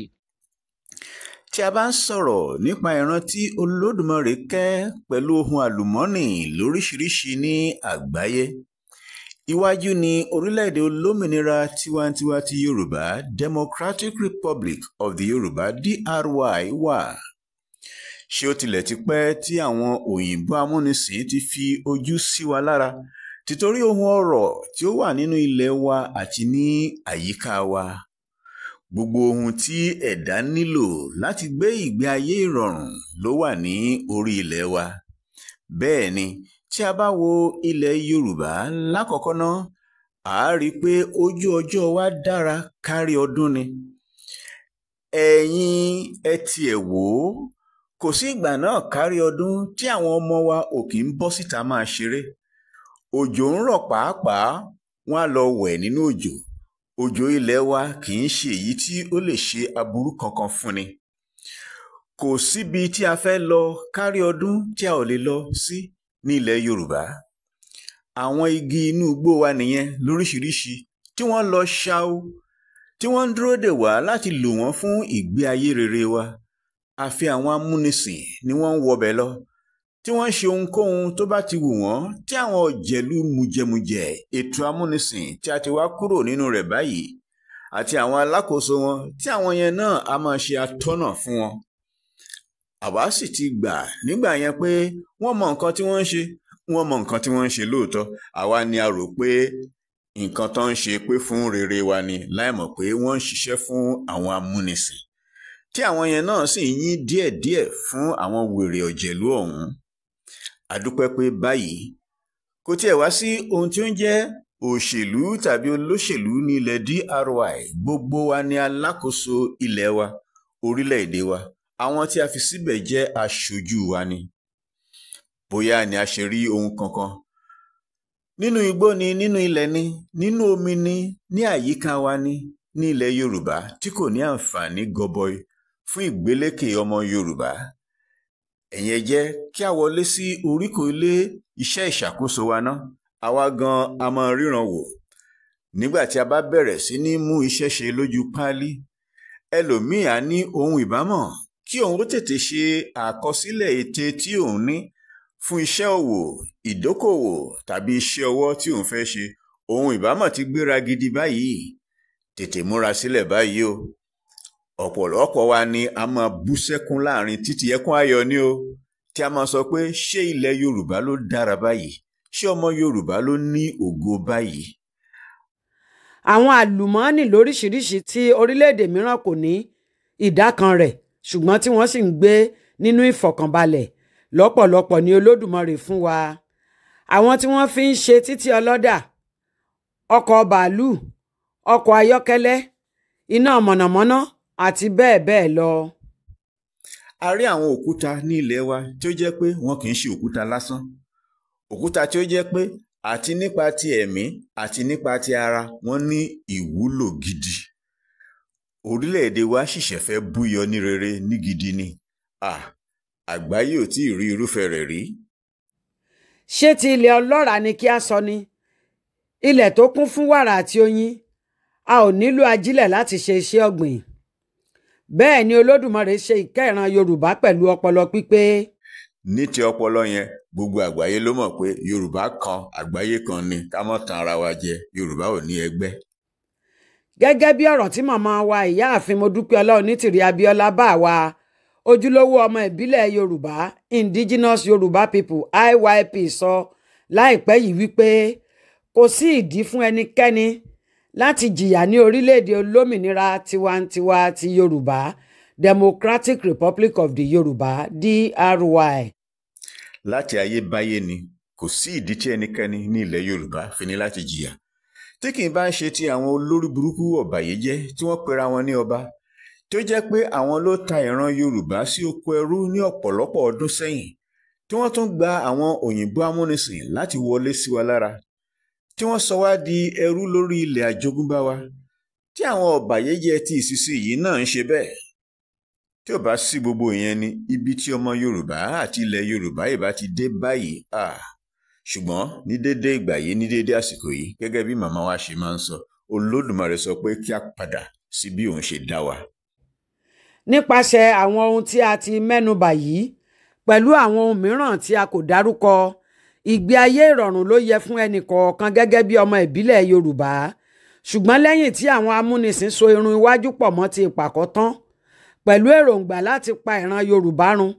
Tí a bá ń sọ̀rọ̀ nípa ìran tí Olódùmarè kẹ́ pẹ̀lú ohun àlùmọ́ọ́nì lóríṣiríṣi ní àgbáyé, iwájú ni orílẹ̀-èdè olómìnira tiwantiwa ti Yorùbá Democratic Republic of the Yorùbá DRY wà. Ṣé ó tilẹ̀ ti pẹ́ tí àwọn òyìnbó amúnisìn ti fi ojú sí wa lára títorí ohun ọrọ̀ tí ó wà nínú ilẹ̀ wa àti ní àyíká wa. Gbogbo ohun tí ẹ̀dá nílò láti gbé ìgbé ayé ìrọ̀rùn ló wà ní orí ilẹ̀ wa. Bẹ́ẹ̀ ni, tí a bá wo ilẹ̀ Yorùbá lákọ̀ọ́kọ́ náà, a rí i pé ojú ọjọ́ wa dára kárí ọdún ni. Ẹ̀yin ẹ tiẹ̀ wò ó, kò sí ìgbà náà kárí ọdún tí àwọn ọmọ wa ò kì í bọ́ síta máa ṣeré. Òjò ń rọ̀ pàápàá, wọ́n á lọ wẹ̀ nínú òjò. Òjò ilẹ̀ wa kì í ṣe èyí tí ó lè ṣe aburú kankan fún ni. Kò síbi tí a fẹ́ lọ kárí ọdún tí a ò lè lọ sí ní ilẹ̀ Yorùbá. Àwọn igi inú igbó wa nìyẹn lóríṣiríṣi tí wọ́n lọ ṣáú, tí wọ́n ń dúró dè wá láti lò wọ́n fún ìgbé ayé rere wa. Àfi àwọn amúnisìn ni wọ́n ń wọbẹ̀ lọ, tí wọ́n ń ṣe ohunkóhun tó bá ti wù wọ́n, tí àwọn ọ̀jẹ̀lú mujẹmujẹ ètò amúnisìn tí a ti wá kúrò nínú rẹ̀ báyìí, àti àwọn alákòóso wọn tí àwọn yẹn náà a máa ṣe atọ́nà fún wọn. Àwa sì ti gbà nígbà yẹn pé wọ́n mọ nǹkan tí wọ́n ń ṣe, wọ́n mọ nǹkan tí wọ́n ń ṣe lóòótọ́. Àwa ni a rò pé nǹkan tó ń ṣe pé fún rere wa ni, láìmọ̀ pé wọ́n ń ṣiṣẹ́ fún àwọn amúnisìn, tí àwọn yẹn náà sì ń yín díẹ̀díẹ̀ fún àwọn wèrè ọ̀jẹ̀lú ọ̀hún. A dúpẹ́ pé báyìí kò tiẹ̀ wá sí ohun tí ó ń jẹ́ òṣèlú tàbí olóṣèlú ní ilẹ̀ DRY. Gbogbo wa ni alákòóso ilẹ̀ wa, orílẹ̀-èdè wa. Àwọn tí a fi síbẹ̀ jẹ́ aṣojú wa ni. Bóyá ni a ṣe rí ohun kankan. Nínú igbó ni, nínú ilẹ̀ ni, nínú omi ni, ní àyíká wa ni, ní ilẹ̀ Yorùbá tí kò ní àǹfààní gọbọi fún ìgbélékè ọmọ Yorùbá. Ẹ̀yin ẹ jẹ́ kí a wọlé sí oríkò ilé iṣẹ́ ìṣàkóso wa ná. Àwa gan a máa ríran wò. Nígbà tí a bá bẹ̀rẹ̀ sí ní mú iṣẹ́ ṣe lójú páálí, ẹlòmíì á ní ohun ìbámọ̀ kí òun ó tètè ṣe àkọsílẹ̀ ète tí òun ní fún iṣẹ́ òwò, ìdókòwò tàbí iṣẹ́ ọwọ́ tí òun fẹ́ ṣe. Ohun ìbámọ̀ ti gbéra gidi báyìí. tètè múra sílẹ̀ báyìí o. Ọ̀pọ̀lọpọ̀ wa ni a máa bú sẹ́kún láàrin títí ẹkún ayọ̀ ni o, tí a máa sọ pé ṣé ilẹ̀ Yorùbá ló dára báyìí, ṣé ọmọ Yorùbá ló ní ògo báyìí. àwọn àlùmọ́ọ́nì lóríṣiríṣi tí orílẹ̀-èdè mìíràn kò ní ìdá kan rẹ̀ ṣùgbọ́n tí wọ́n sì ń gbé nínú ìfọ̀kànbalẹ̀ lọ́pọ̀lọpọ̀ ni Olódùmarè fún wa. àwọn tí wọ́n fi ń ṣe títí ọlọ́dà, ọkọ̀ bàálù, ọkọ̀ ayọ́kẹ́lẹ́, iná mọ̀nàmọ́ná àti bẹ́ẹ̀ bẹ́ẹ̀ lọ. A rí àwọn òkúta ní ilẹ̀ wa tí ó jẹ́ pé wọn kì í ṣe òkúta lásán, òkúta tí ó jẹ́ pé àti nípa ti ẹ̀mí àti nípa ti ara wọn ní ìwúlò gidi. Orílẹ̀-èdè wa ṣìṣẹ́ fẹ́ búyọ ní rere ní gidi ni. Àgbáyé ò tí ì rí irúfẹ́ rẹ̀ rí. ṣé ti ilẹ̀ ọlọ́ràá ni kí a sọ ni? ilẹ̀ tó kún fún wàrà àti oyin, a ò nílò ajílẹ̀ láti ṣe iṣẹ́ ọ̀gbìn. bẹ́ẹ̀ ni Olódùmarè ṣe ìkẹ́ ìran Yorùbá pẹ̀lú ọpọlọ pípé. Ní ti ọpọlọ yẹn, gbogbo àgbáyé ló mọ̀ pé Yorùbá kan àgbáyé kan ni, ká má tan ara wa jẹ. Yorùbá ò ní ẹgbẹ́. gẹ́gẹ́ bí ọ̀rọ̀ tí màmá wa ìyáàfin Modúpẹ́ọlá Onítìrí Abíọ́lá bá wa ojúlówó ọmọ ìbílẹ̀ Yorùbá Indigenous Yorùbá People IYP sọ láìpẹ́ yìí wípé kò sí ìdí fún ẹnikẹ́ni láti jìyà ní orílẹ̀-èdè olómìnira tiwantiwa ti Yorùbá Democratic Republic of the Yorùbá DRY. Láti ayébáyé ni kò sí ìdí tí ẹnikẹ́ni ní ilẹ̀ Yorùbá fi ní láti jìyà, tí kì í bá ń ṣe ti àwọn olórí burúkú ọ̀bàyéjẹ́ tí wọ́n pera wọn ní ọba, tí ó jẹ́ pé àwọn ló ta ìran Yorùbá sí oko ẹrú ní ọ̀pọ̀lọpọ̀ ọdún sẹ́yìn, tí wọ́n tún gba àwọn òyìnbó amúnisìn láti wọlé sí wa lára, tí wọ́n sọ wá di ẹrú lórí ilẹ̀ àjogúnbá wa, tí àwọn ọ̀bàyéjẹ́ ti ìsinsìnyí náà ń ṣe bẹ́ẹ̀. Tí ò bá sí gbogbo ìyẹn ni ibi tí ọmọ Yorùbá àti ilẹ̀ Yorùbá ìbá ti dé báyìí. Ṣùgbọ́n ní déédéé ìgbà yìí, ní déédéé àsìkò yìí, gẹ́gẹ́ bí màmá wa ṣe máa ń sọ, Olódùmarè sọ pé kí a padà sí bí òun ṣe dá wa. nípasẹ̀ àwọn ohun tí a ti mẹ́nubà yìí pẹ̀lú àwọn ohun mìíràn tí a kò dárúkọ, ìgbé ayé ìrọ̀rùn ló yẹ fún ẹnì kọ̀ọ̀kan gẹ́gẹ́ bí ọmọ ìbílẹ̀ Yorùbá. ṣùgbọ́n lẹ́yìn tí àwọn amúnisìn so irun iwájú pọ̀ mọ́ ti ìpàkọ́ tán pẹ̀lú èròǹgbà láti pa ìran Yorùbá run,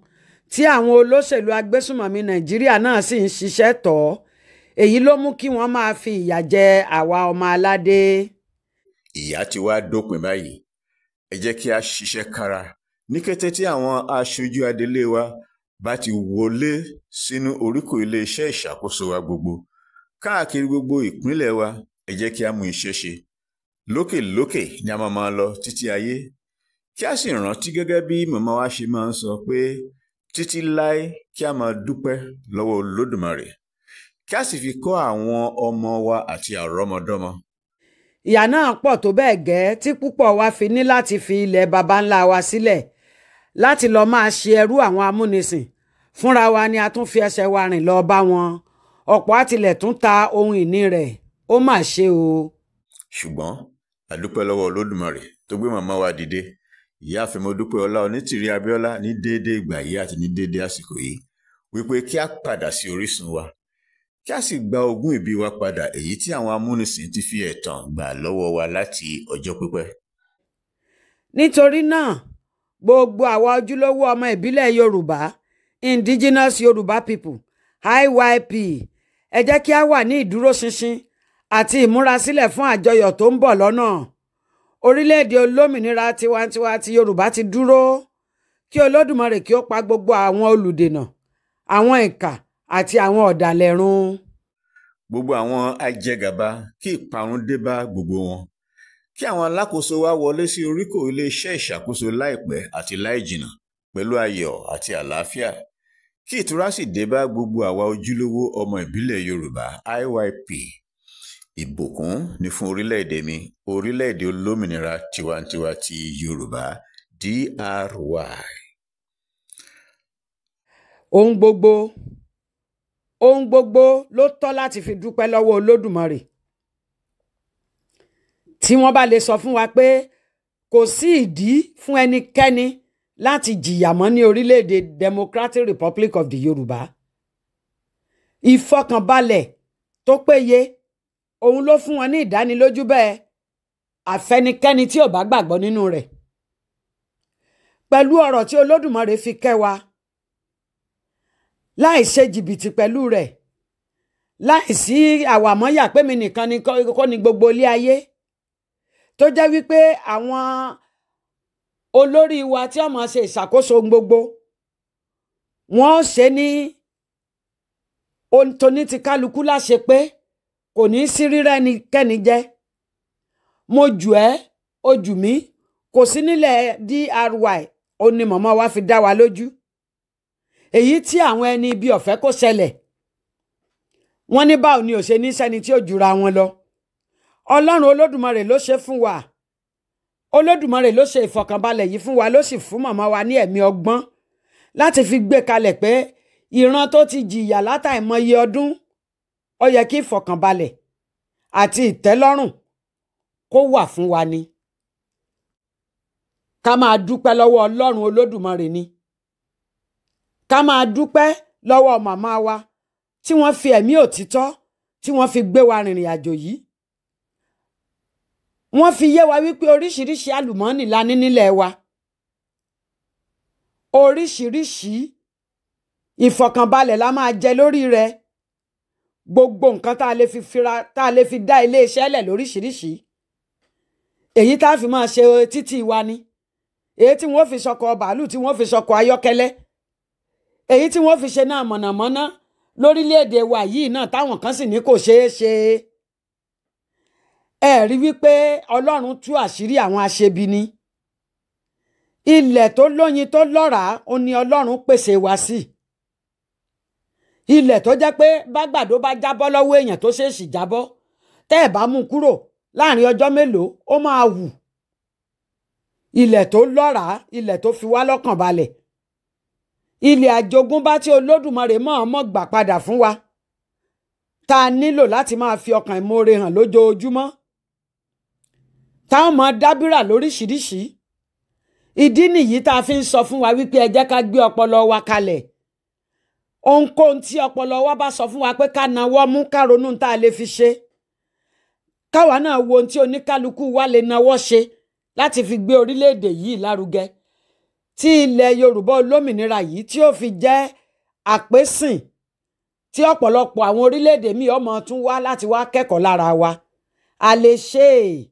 tí àwọn olóṣèlú agbésùmọ̀mí Nàìjíríà náà sì ń ṣiṣẹ́ tọ̀, èyí ló mú kí wọ́n máa fi ìyà jẹ àwa ọmọ aládé. Ìyà ti wá dópin báyìí. Ẹ jẹ́ kí a ṣiṣẹ́ kára. Ní kété tí àwọn aṣojú adelé wa bá ti wọlé sínú oríkò iléeṣẹ́ ìṣàkóso wa gbogbo káàkiri gbogbo ìpínlẹ̀ wa, ẹ jẹ́ kí a mú iṣẹ́ ṣe. Lókèlókè ni a máa lọ títí ayé. Kí a sì rántí gẹ́gẹ́ bí màmá wa ṣe máa ń sọ pé títí láé kí a máa dúpẹ́ lọ́wọ́ Olódùmarè, kí a sì fi kọ́ àwọn ọmọ wa àti àrọ́mọdọ́mọ. ìyà náà pọ̀ tó bẹ́ẹ̀ gẹ́ tí púpọ̀ wa fi ní láti fi ilẹ̀ baba ńlá wa sílẹ̀ láti lọ máa ṣe ẹrú àwọn amúnisìn. fúnra wa ni a tún fi ẹsẹ̀ wa rìn lọ bá wọn. ọ̀pọ̀ àtilẹ̀ tún ta ohun ìní rẹ̀. ó mà ṣe o. Ṣùgbọ́n a dúpẹ́ lọ́wọ́ Olódùmarè tó gbé màmá wa dìde, ìyáàfin Modúpẹ́ọlá Onítìrí Abíọ́lá, ní déédéé ìgbà yìí àti ní déédéé àsìkò yìí, wípé kí a padà sí orísun wa, kí a sì gba ogún ìbí wa padà, èyí tí àwọn amúnisìn ti fi ẹ̀tàn gbà lọ́wọ́ wa láti ọjọ́ pípẹ́. nítorí náà gbogbo àwa ojúlówó ọmọ ìbílẹ̀ Yorùbá Indigenous Yorùbá People IYP, ẹ jẹ́ kí a wà ní ìdúróṣinṣin àti ìmúrasílẹ̀ fún àjọyọ̀ tó ń bọ̀ lọ́nà. orílẹ̀-èdè olómìnira tiwantiwa ti Yorùbá ti dúró. Kí Olódùmarè kí ó pa gbogbo àwọn olùdènà, àwọn ìkà àti àwọn ọ̀dàlẹ̀ run. Gbogbo àwọn ajẹgàba kí ìparun dé bá gbogbo wọn. Kí àwọn alákòóso wa wọlé sí oríkò iléeṣẹ́ ìṣàkóso láìpẹ́ àti láìjìnà pẹ̀lú ayọ̀ àti àlàáfíà. Kí ìtura sì dé bá gbogbo àwa ojúlówó ọmọ ìbílẹ̀ Yorùbá IYP. Ìbùkún ni fún orílẹ̀-èdè mi, orílẹ̀-èdè olómìnira tiwantiwa ti Yorùbá DRY. ohun gbogbo ló tọ́ láti fi dúpẹ́ lọ́wọ́ Olódùmarè. tí wọ́n bá lè sọ fún wa pé kò sí ìdí fún ẹnikẹ́ni láti jìyà mọ́ ní orílẹ̀-èdè Democratic Republic of the Yorùbá. ìfọkànbalẹ̀ tó péye òun ló fún wọn ní ìdánilójú bẹ́ẹ̀. àfẹnikẹ́ni tí ò bá gbàgbọ́ nínú rẹ̀. Pẹ̀lú ọ̀rọ̀ tí Olódùmarè fi kẹ́ wa, láì ṣe jìbìtì pẹ̀lú rẹ̀, láì sí àwàmọ́yà pé mi nìkan ni kọ́ ni gbogbo ilé ayé, tó jẹ́ wípé àwọn olórí wa tí wọ́n máa ṣe ìṣàkóso gbogbo wọ́n ṣe ní ohun tó ní ti kálukú láṣẹ pé kò ní sí rírẹ́ ẹnikẹ́ni jẹ́. Mo jù ẹ́, o jù mí, kò sí nílẹ̀ DRY, ó ní màmá wa fi dá wa lójú. Èyí tí àwọn ẹni ibi ọ̀fẹ́ kó ṣẹlẹ̀, wọ́n ní báwo ni ò ṣe ní sẹ́ni tí ó jura wọn lọ. Ọlọ́run Olódùmarè ló ṣe fún wa. Olódùmarè ló ṣe ìfọ̀kànbalẹ̀ yìí fún wa, ló sì fún màmá wa ní ẹ̀mí ọgbọ́n láti fi gbé kalẹ̀ pé ìran tó ti jìyà látàìmọye ọdún, ó yẹ kí ìfọ̀kànbalẹ̀ àti ìtẹ́lọ́rùn kó wà fún wa ni. Ká máa dúpẹ́ lọ́wọ́ Ọlọ́run Olódùmarè ni. Ká máa dúpẹ́ lọ́wọ́ màmá wa tí wọ́n fi ẹ̀mí òtítọ́ tí wọ́n fi gbé wa rìnrìn àjò yìí. Wọ́n fi yé wa wípé oríṣiríṣi àlùmọ́ọ́nì la ní nílẹ̀ wa. Oríṣiríṣi ìfọ̀kànbalẹ̀ la máa jẹ lórí rẹ̀. Gbogbo nǹkan tá a lè fi dá iléeṣẹ́ lẹ̀ lóríṣiríṣi. Èyí tá a fi máa ṣe títì wa ni. Èyí tí wọ́n fi ṣọkọ̀ bàálù, tí wọ́n fi ṣọkọ̀ ayọ́kẹ́lẹ́. Èyí tí wọ́n fi ṣe náà mọ̀nàmọ́ná lórílẹ̀‐èdè wa yìí náà táwọn kan sì ní kò ṣeé ṣe. Ẹ rí wípé Ọlọ́run tú àṣírí àwọn aṣebi ni. Ilẹ̀ tó lóyin tó lọ́ràá ó ní Ọlọ́run pèsè wa sí. Ilẹ̀ tó jẹ́ pé bágbàdo bá jábọ́ lọ́wọ́ èèyàn tó ṣèèṣì jábọ́, tẹ́ ẹ̀ bá mú kúrò láàrin ọjọ́ mélòó ó máa wù. Ilẹ̀ tó lọ́ràá, ilẹ̀ tó fi wá lọ́kàn balẹ̀. Ilẹ̀ àjogúnbá tí Olódùmarè mọ̀ọ́mọ̀ gbà padà fún wa, tá a nílò láti máa fi ọkàn ìmoore hàn lójoojúmọ́. Táwọn máa dábìrà lóríṣiríṣi. Ìdí nìyí tá a fi ń sọ fún wa wípé ẹ jẹ́ ká gbé ọpọlọ wa kalẹ̀. Ohunkóhun tí ọpọlọ wa bá sọ fún wa pé ká nawọ́ mú, ká ronú tá a lè fi ṣe. Káwa náà wo ohun tí oníkálukú wa lè nawọ́ ṣe láti fi gbé orílẹ̀-èdè yìí lárugẹ. Tí ilẹ̀ Yorùbá olómìnira yìí tí ó fi jẹ́ àpésìn tí ọ̀pọ̀lọpọ̀ àwọn orílẹ̀-èdè míì ọmọ tún wá láti wá kẹ́kọ̀ọ́ lára wa. A lè ṣe é.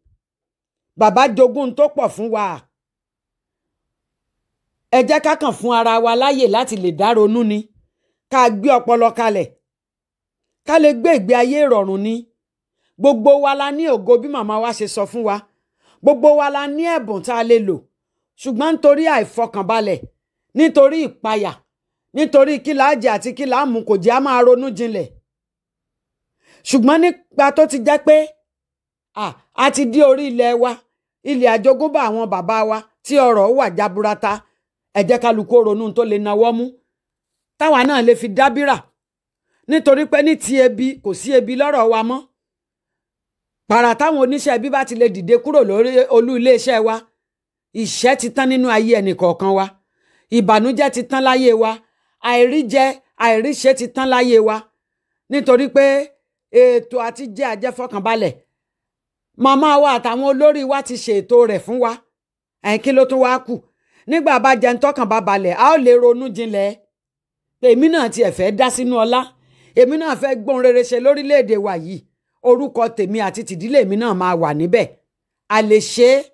Bàbá jogún tó pọ̀ fún wa. Ẹ jẹ́ ká kàn fún ara wa láyè láti lè dá ronú ni. Ká gbé ọpọlọ kalẹ̀. Ká lè gbé ìgbé ayé ìrọ̀rùn ni. Gbogbo wa la ní ògo bí màmá wa ṣe sọ fún wa. Gbogbo wa la ní ẹ̀bùn tá a lè lò. Ṣùgbọ́n nítorí àìfọkànbalẹ̀, nítorí ìpayà, nítorí kí la jẹ àti kí la mu kò jẹ́ á máa ronú jinlẹ̀. Ṣùgbọ́n nípa tó ti jẹ́ pé a ti dé orí ilẹ̀ wa, ilẹ̀ àjogúnbá àwọn bàbá wa tí ọrọ̀ wà jaburata, ẹ jẹ́ kálukú ronú tó lè nawọ́ mú. Táwa náà lè fi dábìrà. Nítorí pé ní ti ebi kò sí ebi lọ́rọ̀ wa mọ́. Pàrà táwọn oníṣẹ́ ibi bá ti lè dìde kúrò lórí olú iléeṣẹ́ wa, ìṣẹ́ ti tán nínú ayé ẹnìkọ̀ọ̀kan wa. Ìbànújẹ́ ti tán láyé wa. Àìríjẹ àìríṣe ti tán láyé wa. Nítorí pé ètò àti jẹ àjẹfọkànbalẹ̀, màmá wa àtàwọn olórí wa ti ṣètò rẹ̀ fún wa. Kí ló tún wá kù? Nígbà bá jẹun tọkàn bá balẹ̀, a ó lè ronú jinlẹ̀. Èmi náà tiẹ̀ fẹ́ dá sínú ọlá. Èmi náà fẹ́ gbóhun rere ṣe lórílẹ̀‐èdè wa yìí. Orúkọ tèmi àti tìdílé mi náà máa wà níbẹ̀. A lè ṣe é.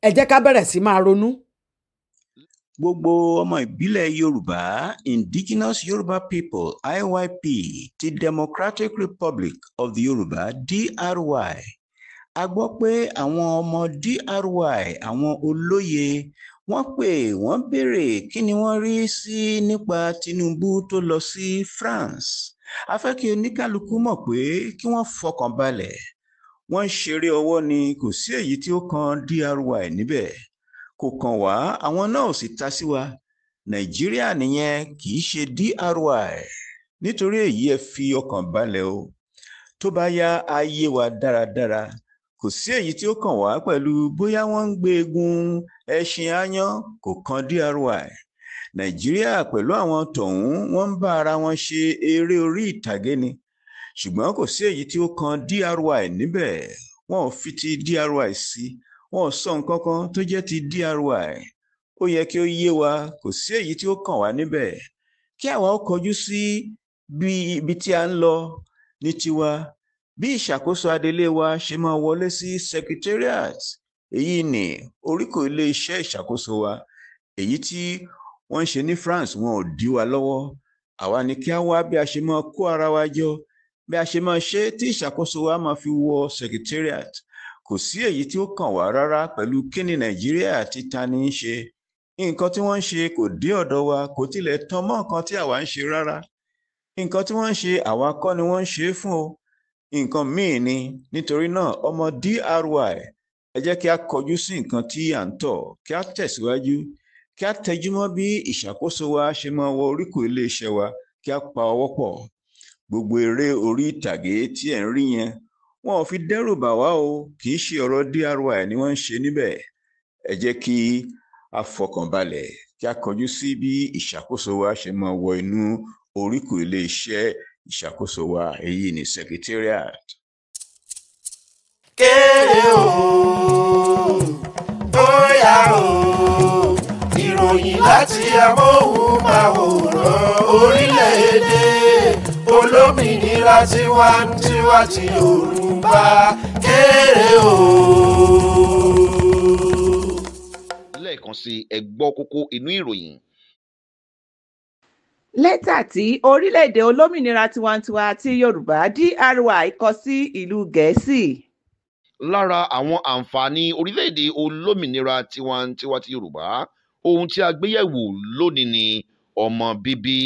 Ẹ jẹ́ ká bẹ̀rẹ̀ sí máa ronú. Gbogbo ọmọ ìbílẹ̀ Yorùbá, Indigenous Yoruba People IYP ti Democratic Republic of the Yorùbá DRY. A gbọ́ pé àwọn ọmọ DRY, àwọn olóye, wọ́n pè wọ́n béèrè kí ni wọ́n rí sí nípa Tinubu tó lọ sí France. A fẹ́ kí oníkálukú mọ̀ pé kí wọ́n fọkàn balẹ̀. Wọ́n ń ṣeré ọwọ́ ni, kò sí èyí tí ó kan DRY níbẹ̀. Kò kàn wá, àwọn náà ò sì ta sí wa. Nàìjíríà nìyẹn, kì í ṣe DRY. Nítorí èyí ẹ fi ọkàn balẹ̀ o. Tó bá yá ayé wa dáradára. Kò sí èyí tí ó kàn wá pẹ̀lú bóyá wọ́n ń gbé egun ẹṣin aáyán, kò kan DRY. Nàìjíríà pẹ̀lú àwọn tọ̀hún wọ́n ń bá ara wọn ṣe eré orí ìtàgé ni. Ṣùgbọ́n kò sí èyí tí ó kan DRY níbẹ̀. wọn ò fi ti DRY sí, wọn ò sọ nǹkan kan tó jẹ́ ti DRY. Ó yẹ kí ó yé wa, kò sí èyí tí ó kàn wá níbẹ̀. Kí àwa ó kọjú sí ibi tí a ń lọ ní tiwa, bí ìṣàkóso adelé wa ṣe máa wọlé sí secretariat. Èyí ni oríkò ilé iṣẹ́ ìṣàkóso wa. Èyí tí wọ́n ń ṣe ní France, wọn ò dí wa lọ́wọ́. Àwa ni kí á wá bí a ṣe máa kó ara wa jọ, bí a ṣe máa ṣe tí ìṣàkóso wa máa fi wọ secretariat. Kò sí èyí tí ó kàn wá rárá pẹ̀lú kí ni Nàìjíríà ti ta ní í ṣe. Nǹkan tí wọ́n ń ṣe kò dé ọ̀dọ̀ wa, kò tilẹ̀ tán mọ́ nǹkan tí àwa ń ṣe rárá. Nǹkan tí wọ́n ń ṣe àwa kọ́ ni wọ́n ń ṣe fún o. Nǹkan míì ni. Nítorí náà ọmọ DRY, ẹ jẹ́ kí a kọjú sí nǹkan tí à ń tọ̀, kí a tẹ̀síwájú, kí a tẹjúmọ́ bí ìṣàkóso wa ṣe máa wọ oríkò iléeṣẹ́ wa, kí a pa ọwọ́ pọ̀. Gbogbo eré orí ìtàgé tí ẹ̀ ń rí yẹn, wọn ò fi dẹ́rù bà wá o, kì í ṣe ọ̀rọ̀ DRY ni wọ́n ń ṣe níbẹ̀. Ẹ jẹ́ kí a fọkànbalẹ̀, kí a kọjú sí bí ìṣàkóso wa ṣe máa wọ inú oríkò iléeṣẹ́ ìṣàkóso wa, èyí ni secretariat. Kéré o, bóyá o, ìròyìn láti amóhùnmáwòrán orílẹ̀-èdè olómìnira tiwantiwa ti Yorùbá. Kéré o. Lẹ́ẹ̀kan sí ẹ gbọ́ kókó inú ìròyìn. Lẹ́tà tí orílẹ̀-èdè olómìnira tiwantiwa ti Yorùbá DRY kọ sí ìlú Gẹ̀ẹ́sì. Lára àwọn àǹfààní orílẹ̀-èdè olómìnira tiwantiwa ti Yorùbá, ohun tí a gbé yẹ̀wò lónìí ni ọmọ bíbí.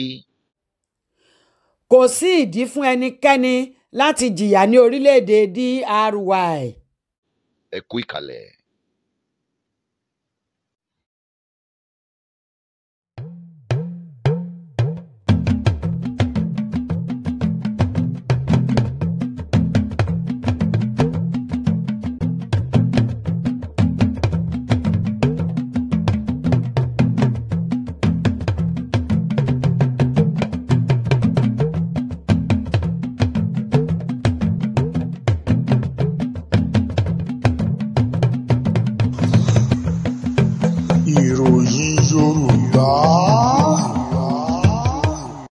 Kò sí ìdí fún ẹnikẹ́ni láti jìyà ní orílẹ̀-èdè DRY. Ẹ kú ìkàlẹ̀.